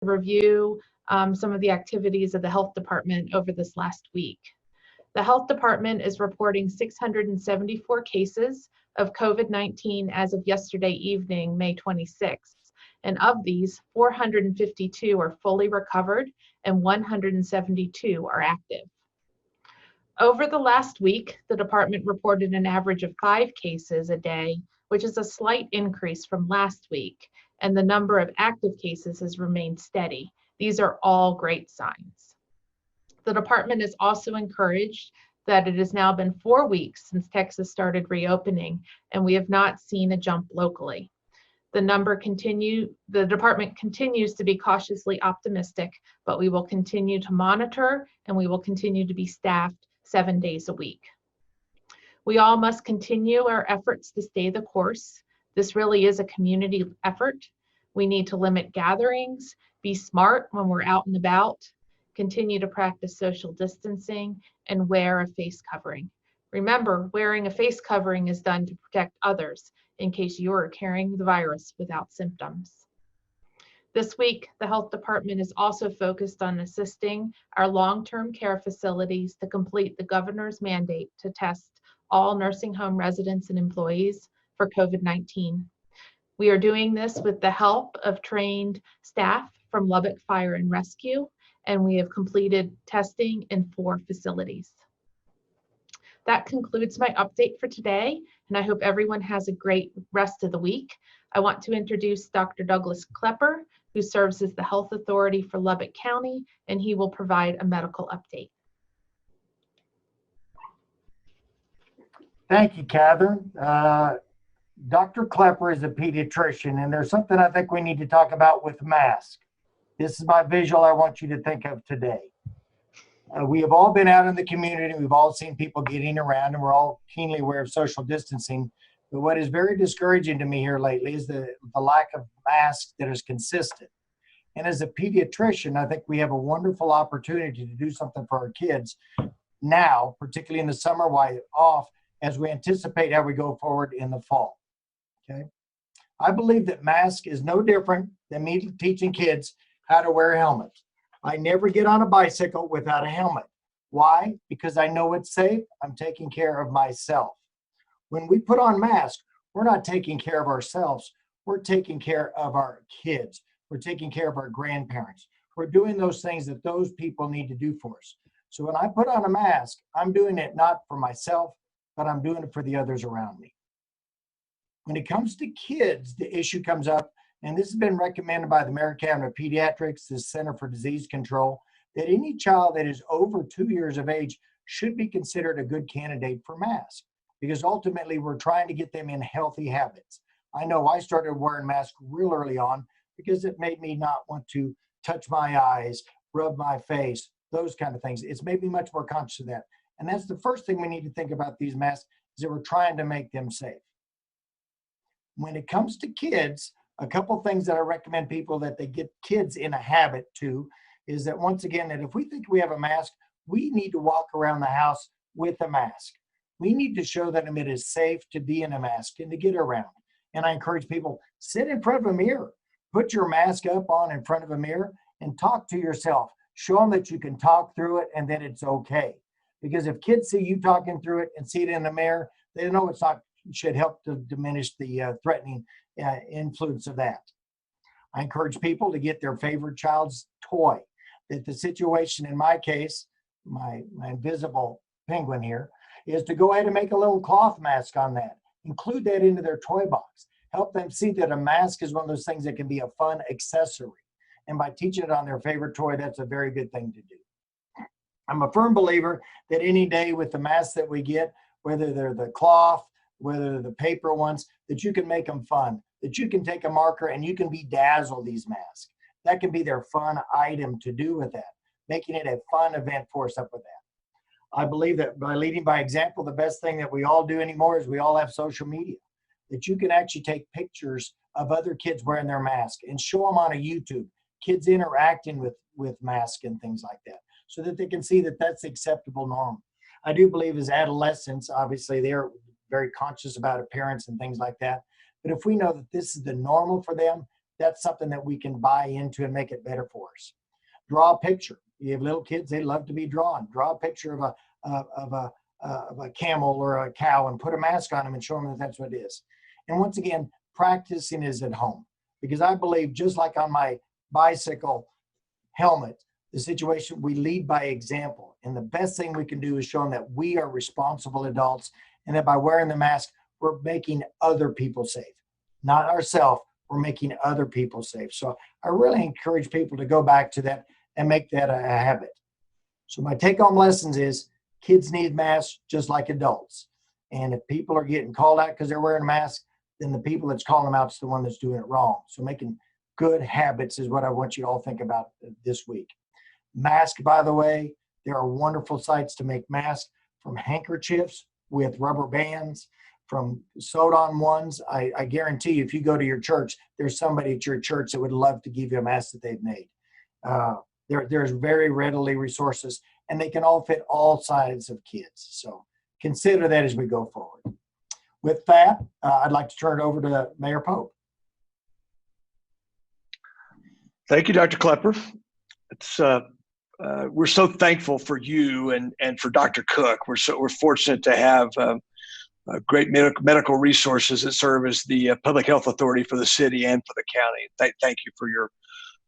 review some of the activities of the health department over this last week. The health department is reporting 674 cases of COVID-19 as of yesterday evening, May 26th. And of these, 452 are fully recovered and 172 are active. Over the last week, the department reported an average of 5 cases a day, which is a slight increase from last week, and the number of active cases has remained steady. These are all great signs. The department is also encouraged that it has now been 4 weeks since Texas started reopening, and we have not seen a jump locally. The department continues to be cautiously optimistic, but we will continue to monitor and we will continue to be staffed 7 days a week. We all must continue our efforts to stay the course. This really is a community effort. We need to limit gatherings, be smart when we're out and about, continue to practice social distancing, and wear a face covering. Remember, wearing a face covering is done to protect others in case you are carrying the virus without symptoms. This week, the health department is also focused on assisting our long-term care facilities to complete the governor's mandate to test all nursing home residents and employees for COVID-19. We are doing this with the help of trained staff from Lubbock Fire and Rescue, and we have completed testing in 4 facilities. That concludes my update for today, and I hope everyone has a great rest of the week. I want to introduce Dr. Douglas Kleber, who serves as the Health Authority for Lubbock County, and he will provide a medical update. Thank you, Catherine. Dr. Kleber is a pediatrician, and there's something I think we need to talk about with masks. This is my visual I want you to think of today. We have all been out in the community. We've all seen people getting around, and we're all keenly aware of social distancing. But what is very discouraging to me here lately is the lack of masks that is consistent. And as a pediatrician, I think we have a wonderful opportunity to do something for our kids now, particularly in the summer while off, as we anticipate how we go forward in the fall. Okay. I believe that mask is no different than me teaching kids how to wear a helmet. I never get on a bicycle without a helmet. Why? Because I know it's safe. I'm taking care of myself. When we put on masks, we're not taking care of ourselves. We're taking care of our kids. We're taking care of our grandparents. We're doing those things that those people need to do for us. So when I put on a mask, I'm doing it not for myself, but I'm doing it for the others around me. When it comes to kids, the issue comes up, and this has been recommended by the American Academy of Pediatrics, the Center for Disease Control, that any child that is over 2 years of age should be considered a good candidate for masks, because ultimately we're trying to get them in healthy habits. I know I started wearing masks real early on because it made me not want to touch my eyes, rub my face, those kind of things. It's made me much more conscious of that. And that's the first thing we need to think about these masks, is that we're trying to make them safe. When it comes to kids, a couple things that I recommend people that they get kids in a habit to is that, once again, that if we think we have a mask, we need to walk around the house with a mask. We need to show them it is safe to be in a mask and to get around. And I encourage people, sit in front of a mirror, put your mask up on in front of a mirror and talk to yourself. Show them that you can talk through it and that it's okay. Because if kids see you talking through it and see it in the mirror, they know it's not, should help to diminish the threatening influence of that. I encourage people to get their favorite child's toy. That the situation in my case, my invisible penguin here, is to go ahead and make a little cloth mask on that. Include that into their toy box. Help them see that a mask is one of those things that can be a fun accessory. And by teaching it on their favorite toy, that's a very good thing to do. I'm a firm believer that any day with the masks that we get, whether they're the cloth, whether they're the paper ones, that you can make them fun, that you can take a marker and you can bedazzle these masks. That can be their fun item to do with that, making it a fun event for us up with that. I believe that by leading by example, the best thing that we all do anymore is we all have social media, that you can actually take pictures of other kids wearing their mask and show them on a YouTube, kids interacting with masks and things like that, so that they can see that that's the acceptable norm. I do believe as adolescents, obviously they're very conscious about appearance and things like that. But if we know that this is the normal for them, that's something that we can buy into and make it better for us. Draw a picture. You have little kids, they love to be drawn. Draw a picture of a camel or a cow and put a mask on them and show them that that's what it is. And once again, practicing is at home, because I believe, just like on my bicycle helmet, the situation, we lead by example. And the best thing we can do is show them that we are responsible adults, and that by wearing the mask, we're making other people safe. Not ourselves, we're making other people safe. So I really encourage people to go back to that and make that a habit. So my take-home lessons is, kids need masks just like adults. And if people are getting called out because they're wearing a mask, then the people that's calling them out is the one that's doing it wrong. So making good habits is what I want you to all think about this week. Mask, by the way, there are wonderful sites to make masks, from handkerchiefs with rubber bands, from sewed-on ones. I guarantee you, if you go to your church, there's somebody at your church that would love to give you a mask that they've made. There's very readily resources, and they can all fit all sizes of kids. So consider that as we go forward. With that, I'd like to turn it over to Mayor Pope. Thank you, Dr. Kleber. We're so thankful for you and for Dr. Cook. We're fortunate to have great medical resources that serve as the public health authority for the city and for the county. Thank you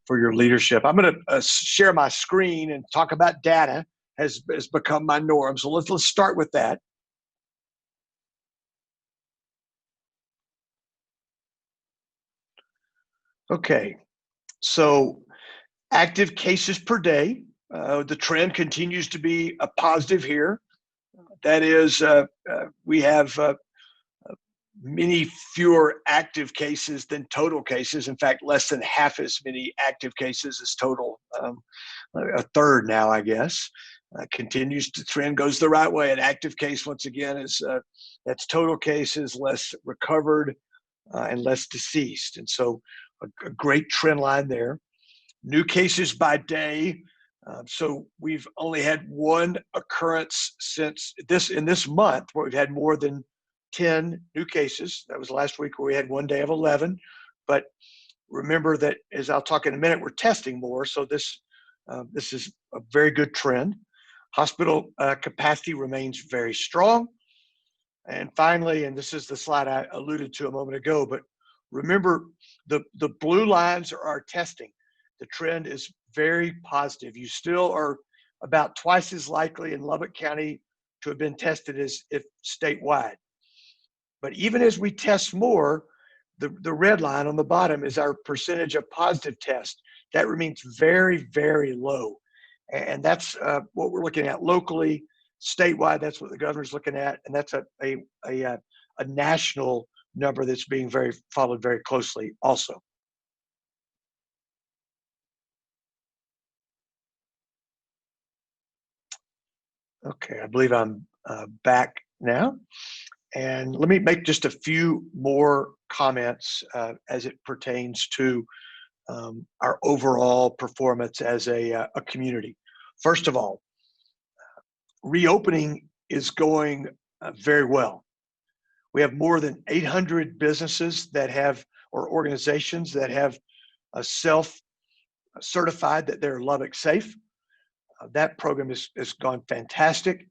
for your leadership. I'm going to share my screen and talk about data. Has become my norm. So let's start with that. Okay, so active cases per day. The trend continues to be a positive here. That is, we have many fewer active cases than total cases. In fact, less than half as many active cases as total. A third now, I guess. Continues to trend, goes the right way. An active case, once again, is that's total cases, less recovered, and less deceased. And so a great trend line there. New cases by day. So we've only had one occurrence since in this month where we've had more than 10 new cases. That was last week where we had one day of 11. But remember that, as I'll talk in a minute, we're testing more. So this is a very good trend. Hospital capacity remains very strong. And finally, and this is the slide I alluded to a moment ago, but remember the blue lines are our testing. The trend is very positive. You still are about twice as likely in Lubbock County to have been tested as if statewide. But even as we test more, the red line on the bottom is our percentage of positive tests. That remains very, very low. And that's what we're looking at locally. Statewide, that's what the governor's looking at. And that's a national number that's being followed very closely also. Okay, I believe I'm back now. And let me make just a few more comments as it pertains to our overall performance as a community. First of all, reopening is going very well. We have more than 800 businesses that have, or organizations that have self-certified that they're Lubbock safe. That program has gone fantastic.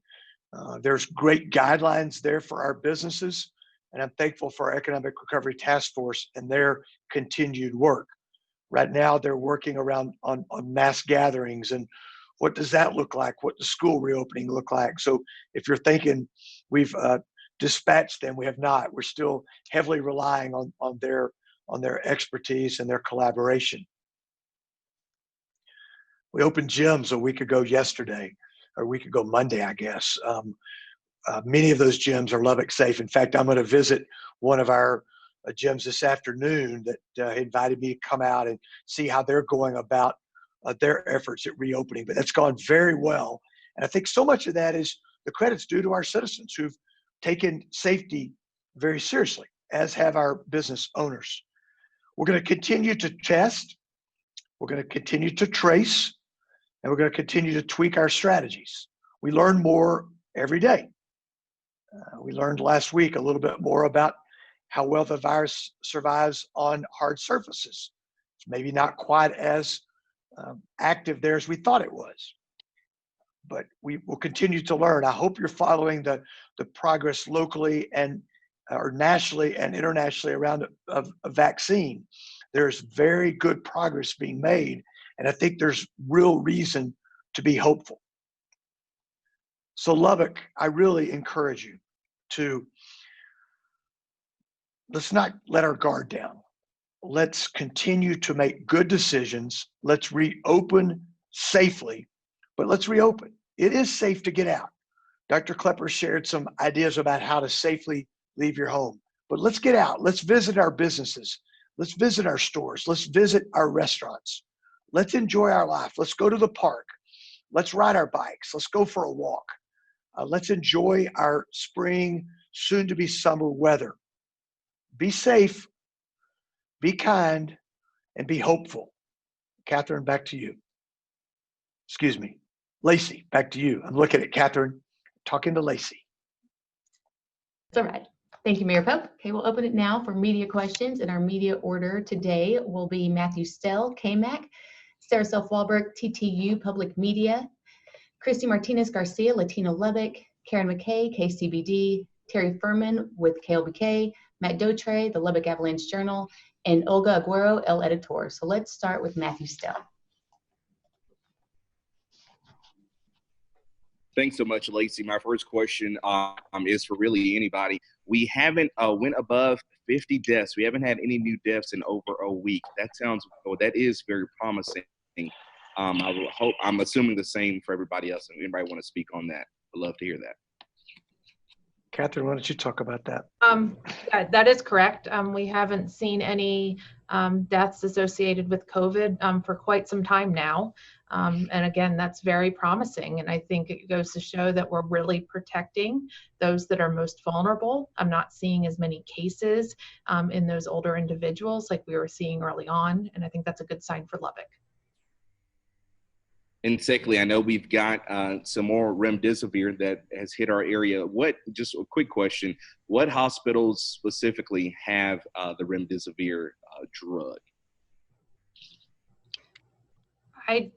There's great guidelines there for our businesses, and I'm thankful for our Economic Recovery Task Force and their continued work. Right now, they're working around on mass gatherings and what does that look like? What does school reopening look like? So if you're thinking we've dispatched them, we have not. We're still heavily relying on their expertise and their collaboration. We opened gyms a week ago Monday, I guess. Many of those gyms are Lubbock safe. In fact, I'm going to visit one of our gyms this afternoon that invited me to come out and see how they're going about their efforts at reopening. But that's gone very well. And I think so much of that is the credit's due to our citizens who've taken safety very seriously, as have our business owners. We're going to continue to test. We're going to continue to trace. And we're going to continue to tweak our strategies. We learn more every day. We learned last week a little bit more about how well the virus survives on hard surfaces. It's maybe not quite as active there as we thought it was, but we will continue to learn. I hope you're following the progress locally and or nationally and internationally around a vaccine. There's very good progress being made, and I think there's real reason to be hopeful. So Lubbock, I really encourage you to, let's not let our guard down. Let's continue to make good decisions. Let's reopen safely, but let's reopen. It is safe to get out. Dr. Kleber shared some ideas about how to safely leave your home, but let's get out. Let's visit our businesses. Let's visit our stores. Let's visit our restaurants. Let's enjoy our life. Let's go to the park. Let's ride our bikes. Let's go for a walk. Let's enjoy our spring, soon to be summer weather. Be safe, be kind, and be hopeful. Catherine, back to you. Excuse me. Lacey, back to you. I'm looking at Catherine, talking to Lacey. It's all right. Thank you, Mayor Pope. Okay, we'll open it now for media questions. And our media order today will be Matthew Stell, KMAC, Sarah Self-Walberg, TTU Public Media, Christy Martinez Garcia, Latino Lubbock, Karen McKay, KCBD, Terry Furman with KLBK, Matt Dotre, the Lubbock Avalanche Journal, and Olga Aguero, El Editor. So let's start with Matthew Stell. Thanks so much, Lacey. My first question is for really anybody. We haven't went above 50 deaths. We haven't had any new deaths in over a week. That is very promising. I'm assuming the same for everybody else. And anybody want to speak on that? I'd love to hear that. Catherine, why don't you talk about that? Yeah, that is correct. We haven't seen any deaths associated with COVID for quite some time now. And again, that's very promising. And I think it goes to show that we're really protecting those that are most vulnerable. I'm not seeing as many cases in those older individuals like we were seeing early on. And I think that's a good sign for Lubbock. And secondly, I know we've got some more remdesivir that has hit our area. Just a quick question, what hospitals specifically have the remdesivir drug? I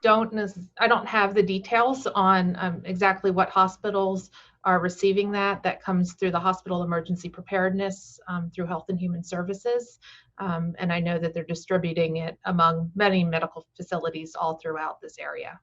don't have the details on exactly what hospitals are receiving that. That comes through the hospital emergency preparedness through Health and Human Services. And I know that they're distributing it among many medical facilities all throughout this area.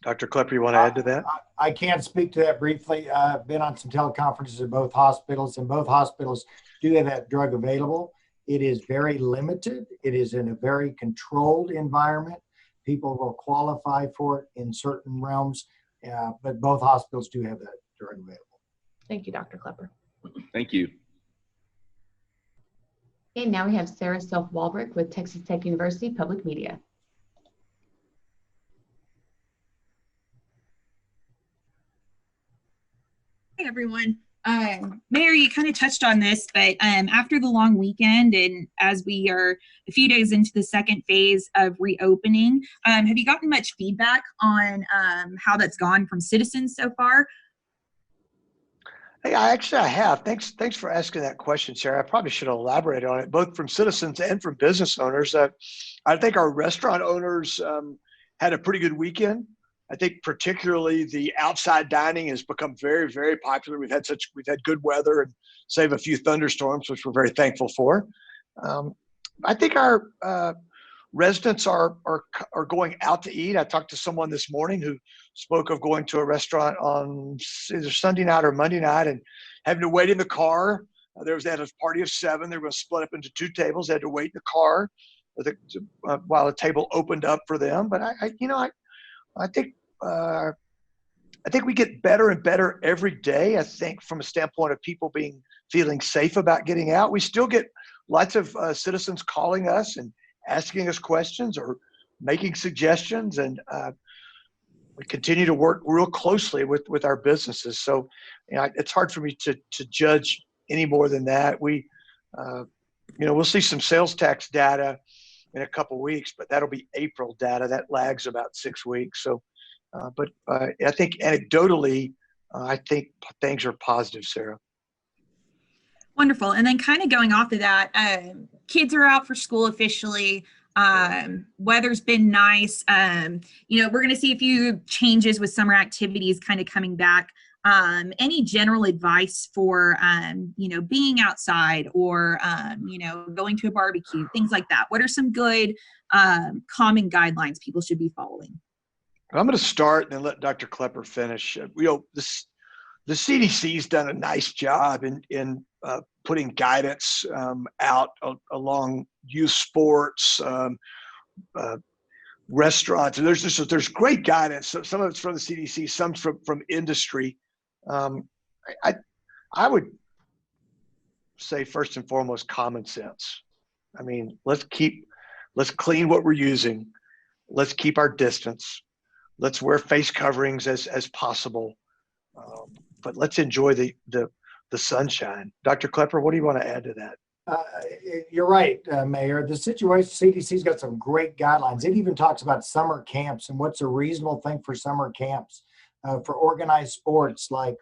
Dr. Kleber, you want to add to that? I can speak to that briefly. I've been on some teleconferences at both hospitals, and both hospitals do have that drug available. It is very limited. It is in a very controlled environment. People will qualify for it in certain realms, but both hospitals do have that drug available. Thank you, Dr. Kleber. Thank you. And now we have Sarah Self-Walberg with Texas Tech University Public Media. Hi, everyone. Mayor, you kind of touched on this, but after the long weekend and as we are a few days into the second phase of reopening, have you gotten much feedback on how that's gone from citizens so far? Hey, I have. Thanks for asking that question, Sarah. I probably should have elaborated on it, both from citizens and from business owners. I think our restaurant owners had a pretty good weekend. I think particularly the outside dining has become very, very popular. We've had good weather and save a few thunderstorms, which we're very thankful for. I think our residents are going out to eat. I talked to someone this morning who spoke of going to a restaurant on either Sunday night or Monday night and having to wait in the car. They had a party of 7. They were going to split up into 2 tables. They had to wait in the car while a table opened up for them. But I think we get better and better every day. I think from a standpoint of people feeling safe about getting out, we still get lots of citizens calling us and asking us questions or making suggestions, and we continue to work real closely with our businesses. So, it's hard for me to judge any more than that. We'll see some sales tax data in a couple weeks, but that'll be April data. That lags about 6 weeks. So. But I think anecdotally, I think things are positive, Sarah. Wonderful. And then kind of going off of that, kids are out for school officially. Weather's been nice. We're going to see a few changes with summer activities kind of coming back. Any general advice for, being outside or, going to a barbecue, things like that? What are some good common guidelines people should be following? I'm going to start and then let Dr. Kleber finish. The CDC's done a nice job in putting guidance out along youth sports, restaurants, and there's great guidance. So some of it's from the CDC, some from industry. I would say first and foremost common sense. I mean, let's clean what we're using. Let's keep our distance. Let's wear face coverings as possible. But let's enjoy the sunshine. Dr. Kleber, what do you want to add to that? You're right, Mayor. The situation, CDC's got some great guidelines. It even talks about summer camps and what's a reasonable thing for summer camps, for organized sports like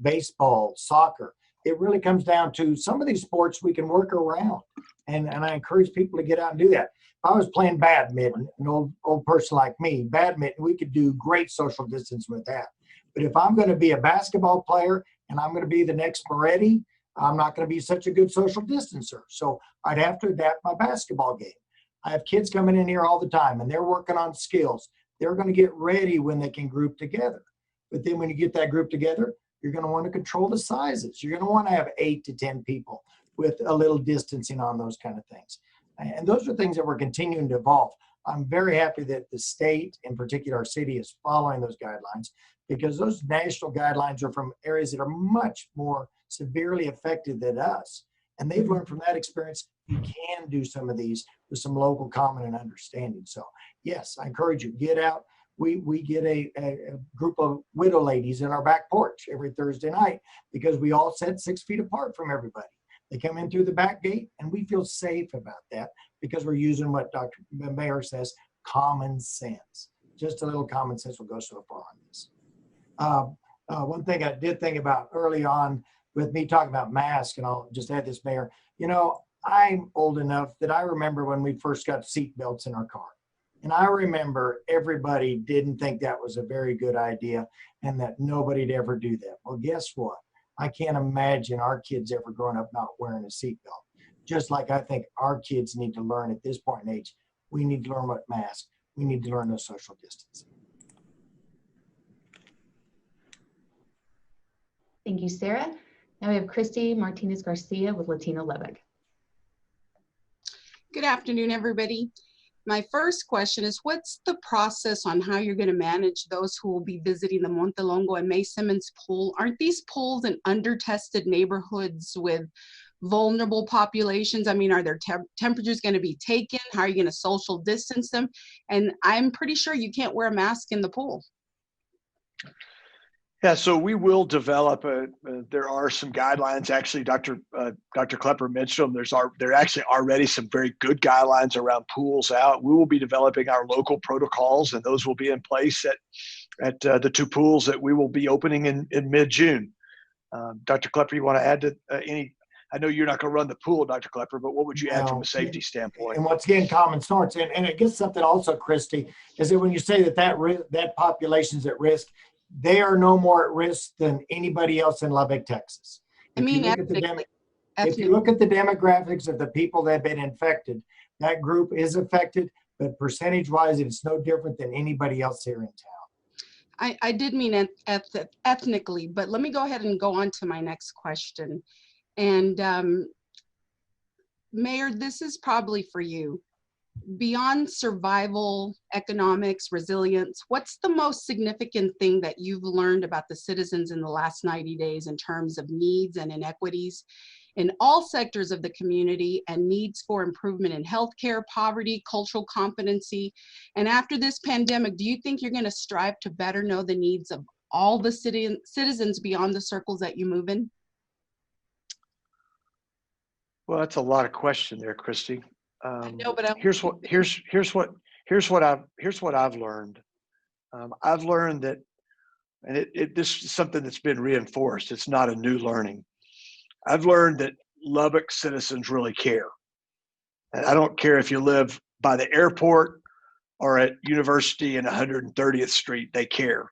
baseball, soccer. It really comes down to some of these sports we can work around. And I encourage people to get out and do that. If I was playing badminton, an old person like me, badminton, we could do great social distance with that. But if I'm going to be a basketball player and I'm going to be the next Moretti, I'm not going to be such a good social distancer. So I'd have to adapt my basketball game. I have kids coming in here all the time and they're working on skills. They're going to get ready when they can group together. But then when you get that group together, you're going to want to control the sizes. You're going to want to have 8 to 10 people with a little distancing on those kind of things. And those are things that we're continuing to evolve. I'm very happy that the state, in particular our city, is following those guidelines, because those national guidelines are from areas that are much more severely affected than us. And they've learned from that experience, you can do some of these with some local common and understanding. So yes, I encourage you, get out. We get a group of widow ladies in our back porch every Thursday night because we all sit 6 feet apart from everybody. They come in through the back gate and we feel safe about that because we're using what Dr. Mayor says, common sense. Just a little common sense will go so far on this. One thing I did think about early on with me talking about masks, and I'll just add this, Mayor, I'm old enough that I remember when we first got seat belts in our car. And I remember everybody didn't think that was a very good idea and that nobody'd ever do that. Well, guess what? I can't imagine our kids ever growing up not wearing a seatbelt. Just like I think our kids need to learn at this point in age, we need to learn what masks, we need to learn no social distancing. Thank you, Sarah. Now we have Christy Martinez Garcia with Latino Lubbock. Good afternoon, everybody. My first question is, what's the process on how you're going to manage those who will be visiting the Montelongo and May Simmons pool? Aren't these pools in under-tested neighborhoods with vulnerable populations? I mean, are their temperatures going to be taken? How are you going to social distance them? And I'm pretty sure you can't wear a mask in the pool. Yeah, so we will develop there are some guidelines. Actually, Dr. Kleber mentioned them. There are actually already some very good guidelines around pools out. We will be developing our local protocols, and those will be in place at the 2 pools that we will be opening in mid-June. Dr. Kleber, you want to add to any? I know you're not going to run the pool, Dr. Kleber, but what would you add from a safety standpoint? And once again, common sense. And I guess something also, Christy, is that when you say that population's at risk, they are no more at risk than anybody else in Lubbock, Texas. If you look at the demographics of the people that have been infected, that group is affected, but percentage-wise, it's no different than anybody else here in town. I did mean ethnically, but let me go ahead and go on to my next question. And Mayor, this is probably for you. Beyond survival, economics, resilience, what's the most significant thing that you've learned about the citizens in the last 90 days in terms of needs and inequities in all sectors of the community and needs for improvement in healthcare, poverty, cultural competency? And after this pandemic, do you think you're going to strive to better know the needs of all the citizens beyond the circles that you move in? Well, that's a lot of question there, Christy. I know, but here's what I've learned. I've learned that, and this is something that's been reinforced. It's not a new learning. I've learned that Lubbock citizens really care. And I don't care if you live by the airport or at University and 130th Street, they care.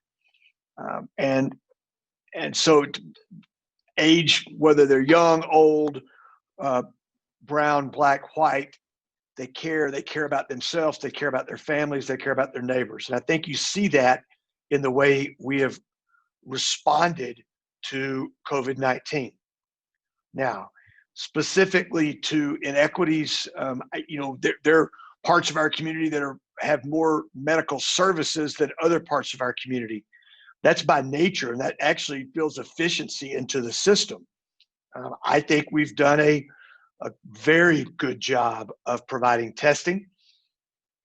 And so age, whether they're young, old, brown, black, white, they care. They care about themselves. They care about their families. They care about their neighbors. And I think you see that in the way we have responded to COVID-19. Now, specifically to inequities, there are parts of our community that have more medical services than other parts of our community. That's by nature, and that actually builds efficiency into the system. I think we've done a very good job of providing testing,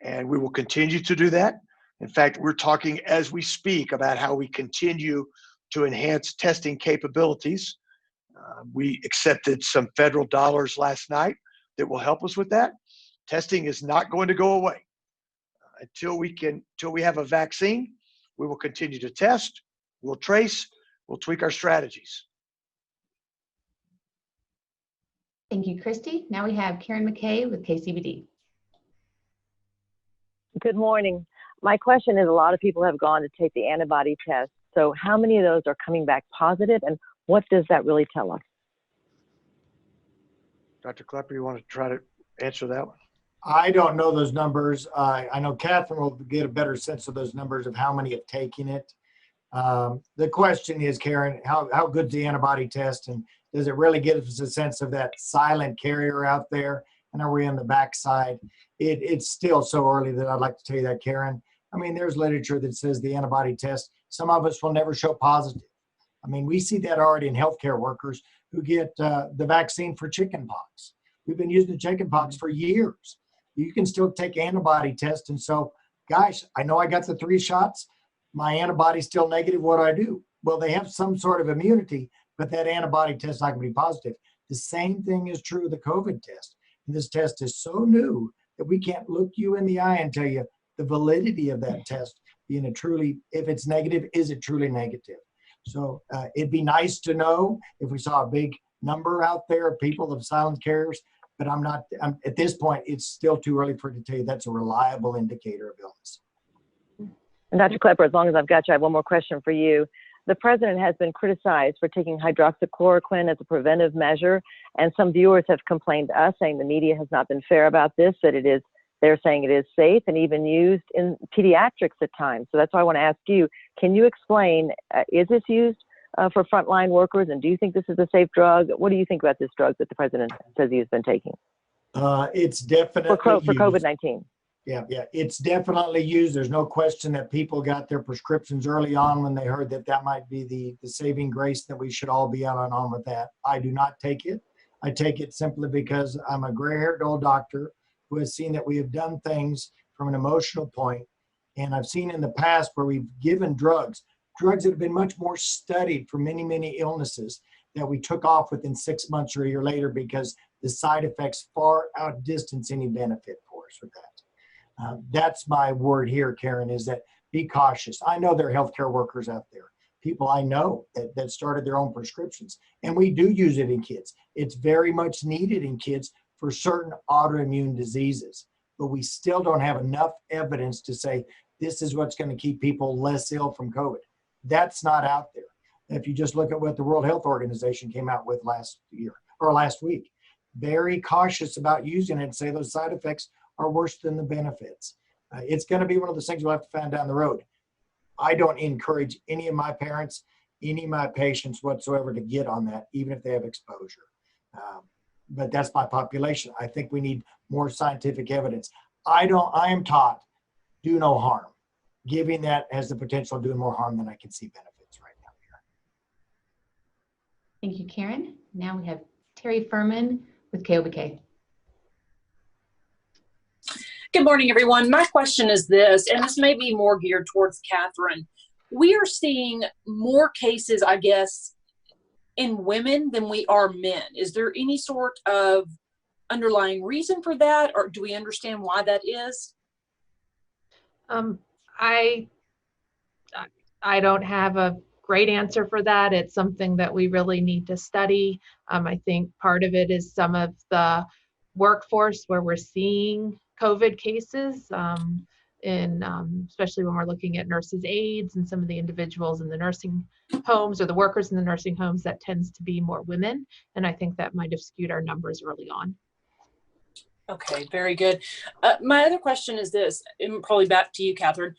and we will continue to do that. In fact, we're talking as we speak about how we continue to enhance testing capabilities. We accepted some federal dollars last night that will help us with that. Testing is not going to go away. Until we have a vaccine, we will continue to test, we'll trace, we'll tweak our strategies. Thank you, Christy. Now we have Karen McKay with KCBD. Good morning. My question is, a lot of people have gone to take the antibody test. So how many of those are coming back positive, and what does that really tell us? Dr. Kleber, you want to try to answer that one? I don't know those numbers. I know Catherine will get a better sense of those numbers of how many have taken it. The question is, Karen, how good's the antibody test, and does it really give us a sense of that silent carrier out there? And are we on the backside? It's still so early that I'd like to tell you that, Karen. I mean, there's literature that says the antibody test, some of us will never show positive. I mean, we see that already in healthcare workers who get the vaccine for chickenpox. We've been using the chickenpox for years. You can still take antibody tests. And so, gosh, I know I got the 3 shots. My antibody's still negative. What do I do? Well, they have some sort of immunity, but that antibody test is not going to be positive. The same thing is true of the COVID test. And this test is so new that we can't look you in the eye and tell you the validity of that test being if it's negative, is it truly negative? So it'd be nice to know if we saw a big number out there of people of silent carriers, but at this point, it's still too early for it to tell you that's a reliable indicator of illness. And Dr. Kleber, as long as I've got you, I have one more question for you. The president has been criticized for taking hydroxychloroquine as a preventive measure, and some viewers have complained to us saying the media has not been fair about this, that they're saying it is safe and even used in pediatrics at times. So that's why I want to ask you, can you explain, is this used for frontline workers, and do you think this is a safe drug? What do you think about this drug that the president says he has been taking? It's definitely for COVID-19. Yeah, it's definitely used. There's no question that people got their prescriptions early on when they heard that might be the saving grace, that we should all be out on with that. I do not take it. I take it simply because I'm a gray-haired old doctor who has seen that we have done things from an emotional point. And I've seen in the past where we've given drugs that have been much more studied for many, many illnesses, that we took off within 6 months or a year later because the side effects far outdistance any benefit for us with that. That's my word here, Karen, is that be cautious. I know there are healthcare workers out there, people I know that started their own prescriptions, and we do use it in kids. It's very much needed in kids for certain autoimmune diseases, but we still don't have enough evidence to say this is what's going to keep people less ill from COVID. That's not out there. If you just look at what the World Health Organization came out with last week, very cautious about using it and say those side effects are worse than the benefits. It's going to be one of those things we'll have to find down the road. I don't encourage any of my parents, any of my patients whatsoever to get on that, even if they have exposure. But that's my population. I think we need more scientific evidence. I am taught, do no harm. Giving that has the potential of doing more harm than I can see benefits right now here. Thank you, Karen. Now we have Terry Furman with KOBK. Good morning, everyone. My question is this, and this may be more geared towards Catherine. We are seeing more cases, I guess, in women than we are men. Is there any sort of underlying reason for that, or do we understand why that is? I don't have a great answer for that. It's something that we really need to study. I think part of it is some of the workforce where we're seeing COVID cases, especially when we're looking at nurses' aides and some of the individuals in the nursing homes or the workers in the nursing homes, that tends to be more women. And I think that might have skewed our numbers early on. Okay, very good. My other question is this, and probably back to you, Catherine.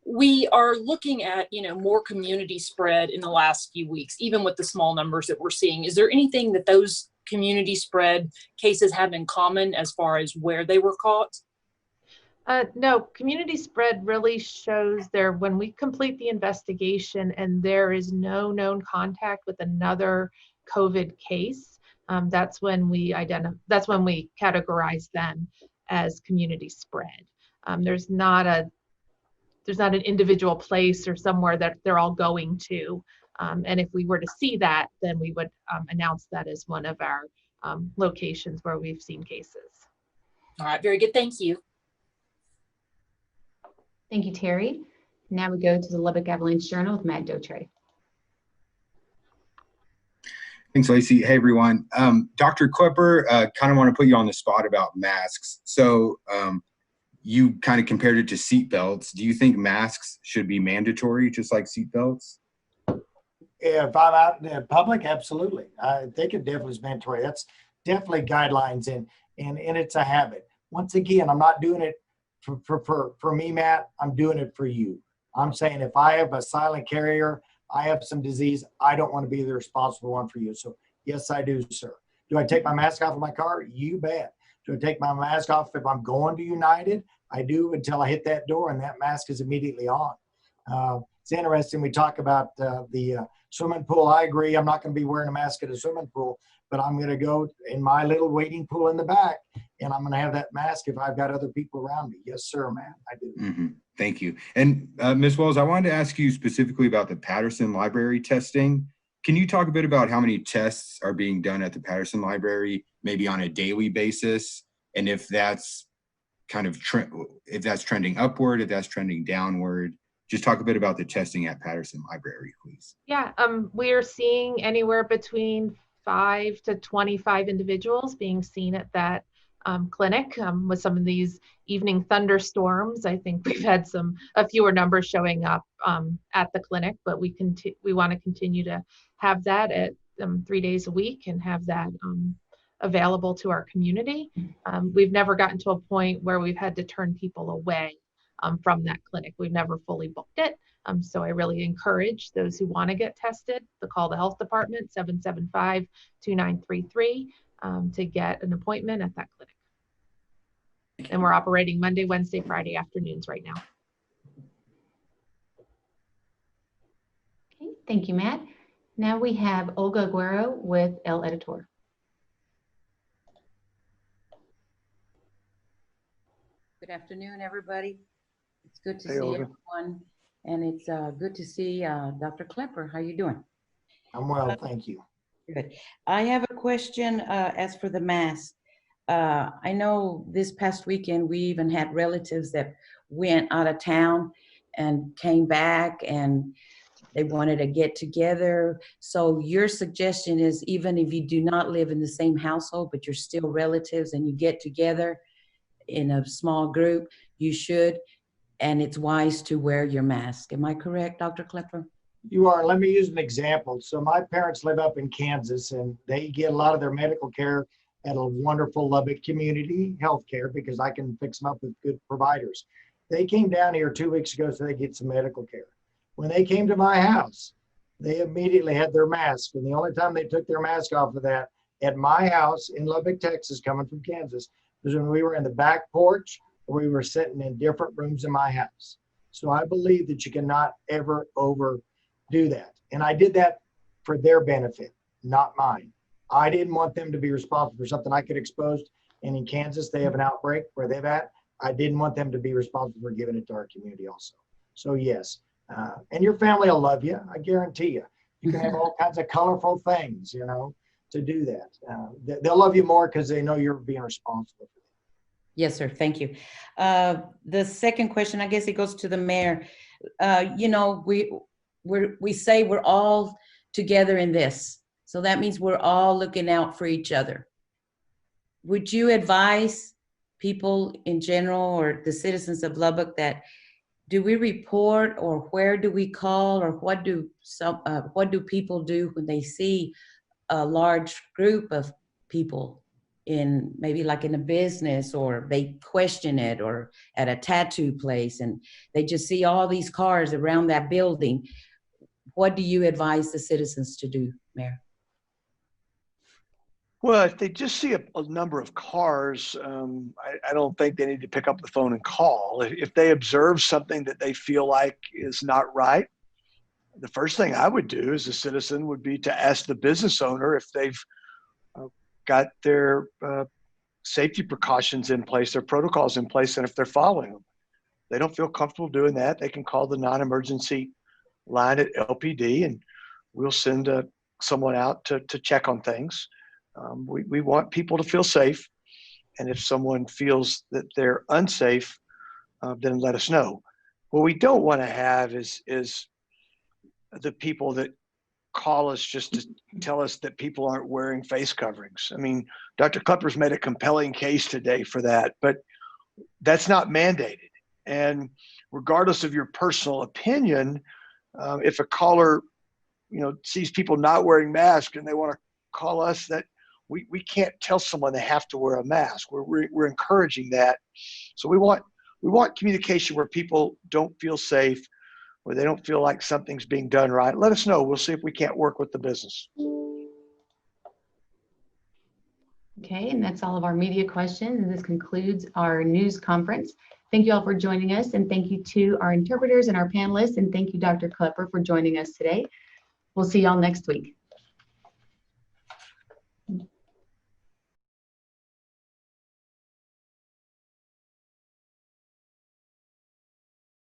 We are looking at, more community spread in the last few weeks, even with the small numbers that we're seeing. Is there anything that those community spread cases have in common as far as where they were caught? No, community spread really shows when we complete the investigation and there is no known contact with another COVID case. That's when we categorize them as community spread. There's not an individual place or somewhere that they're all going to. And if we were to see that, then we would announce that as one of our locations where we've seen cases. All right, very good. Thank you. Thank you, Terry. Now we go to the Lubbock Avalanche Journal with Matt Dotre. Thanks, Lacey. Hey, everyone. Dr. Kleber, kind of want to put you on the spot about masks. So you kind of compared it to seatbelts. Do you think masks should be mandatory, just like seatbelts? If I'm out in the public, absolutely. I think it definitely is mandatory. That's definitely guidelines, and it's a habit. Once again, I'm not doing it for me, Matt. I'm doing it for you. I'm saying if I have a silent carrier, I have some disease, I don't want to be the responsible one for you. So yes, I do, sir. Do I take my mask off of my car? You bet. Do I take my mask off if I'm going to United? I do until I hit that door, and that mask is immediately on. It's interesting. We talk about the swimming pool. I agree. I'm not going to be wearing a mask at a swimming pool, but I'm going to go in my little waiting pool in the back, and I'm going to have that mask if I've got other people around me. Yes, sir, man. I do. Mm-hmm. Thank you. And Ms. Wells, I wanted to ask you specifically about the Patterson Library testing. Can you talk a bit about how many tests are being done at the Patterson Library, maybe on a daily basis, and if that's kind of if that's trending upward, if that's trending downward? Just talk a bit about the testing at Patterson Library, please. Yeah, we are seeing anywhere between 5 to 25 individuals being seen at that clinic. With some of these evening thunderstorms, I think we've had a fewer numbers showing up at the clinic, but we want to continue to have that at 3 days a week and have that available to our community. We've never gotten to a point where we've had to turn people away from that clinic. We've never fully booked it. So I really encourage those who want to get tested to call the health department, 775-2933, to get an appointment at that clinic. And we're operating Monday, Wednesday, Friday afternoons right now. Okay, thank you, Matt. Now we have Olga Aguero with El Editor. Good afternoon, everybody. It's good to Hey, see Olga. everyone, and it's good to see Dr. Kleber. How you doing? I'm well, thank you. Good. I have a question as for the mask. I know this past weekend we even had relatives that went out of town and came back, and they wanted to get together. So your suggestion is, even if you do not live in the same household, but you're still relatives and you get together in a small group, you should, and it's wise to wear your mask. Am I correct, Dr. Kleber? You are. Let me use an example. So my parents live up in Kansas, and they get a lot of their medical care at a wonderful Lubbock community health care, because I can fix them up with good providers. They came down here 2 weeks ago so they get some medical care. When they came to my house, they immediately had their mask. And the only time they took their mask off of that at my house in Lubbock, Texas, coming from Kansas, was when we were in the back porch, or we were sitting in different rooms in my house. So I believe that you cannot ever overdo that. And I did that for their benefit, not mine. I didn't want them to be responsible for something I could expose. And in Kansas, they have an outbreak where they've at. I didn't want them to be responsible for giving it to our community also. So yes, and your family will love you. I guarantee you. You can have all kinds of colorful things, you know, to do that. They'll love you more because they know you're being responsible for them. Yes, sir. Thank you. The second question, I guess it goes to the mayor. You know, we say we're all together in this. So that means we're all looking out for each other. Would you advise people in general or the citizens of Lubbock that do we report, or where do we call, or what do people do when they see a large group of people in maybe like in a business, or they question it, or at a tattoo place and they just see all these cars around that building? What do you advise the citizens to do, Mayor? Well, if they just see a number of cars, I don't think they need to pick up the phone and call. If they observe something that they feel like is not right, the first thing I would do as a citizen would be to ask the business owner if they've got their safety precautions in place, their protocols in place, and if they're following them. If they don't feel comfortable doing that, they can call the non-emergency line at LPD, and we'll send someone out to check on things. We want people to feel safe, and if someone feels that they're unsafe, then let us know. What we don't want to have is the people that call us just to tell us that people aren't wearing face coverings. I mean, Dr. Kleber's made a compelling case today for that, but that's not mandated. And regardless of your personal opinion, if a caller, sees people not wearing masks and they want to call us, that we can't tell someone they have to wear a mask. We're encouraging that. So we want communication where people don't feel safe, where they don't feel like something's being done right. Let us know. We'll see if we can't work with the business. Okay, and that's all of our media questions. And this concludes our news conference. Thank you all for joining us, and thank you to our interpreters and our panelists, and thank you, Dr. Kleber, for joining us today. We'll see y'all next week.